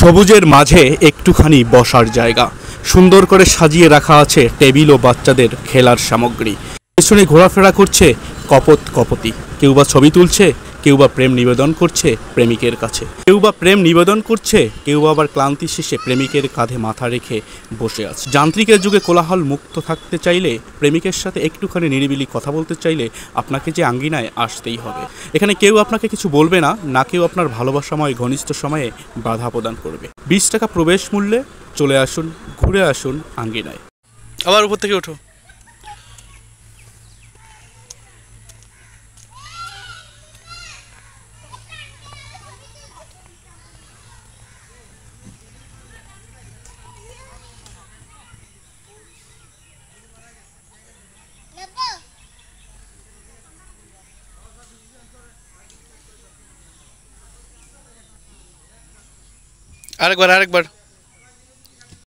সবুজের মাঝে একটুখানি বসার জায়গা, সুন্দর করে সাজিয়ে রাখা আছে টেবিল ও বাচ্চাদের খেলার সামগ্রী। পেছনে ঘোরাফেরা করছে কপত কপতি, কেউ বা ছবি তুলছে, কেউ বা প্রেম নিবেদন করছে প্রেমিকের কাছে, কেউ বা প্রেম নিবেদন করছে, কেউ আবার ক্লান্তি শেষে প্রেমিকের কাঁধে মাথা রেখে বসে আছে। যান্ত্রিকের যুগে কোলাহল মুক্ত থাকতে চাইলে, প্রেমিকের সাথে একটুখানি নিরিবিলি কথা বলতে চাইলে আপনাকে যে আঙ্গিনায় আসতেই হবে। এখানে কেউ আপনাকে কিছু বলবে না, না কেউ আপনার ভালোবাসাময় ঘনিষ্ঠ সময়ে বাধা প্রদান করবে। 20 টাকা প্রবেশ মূল্যে চলে আসুন, ঘুরে আসুন আঙ্গিনায়। আবার উপর থেকে ওঠো। আরেকবার।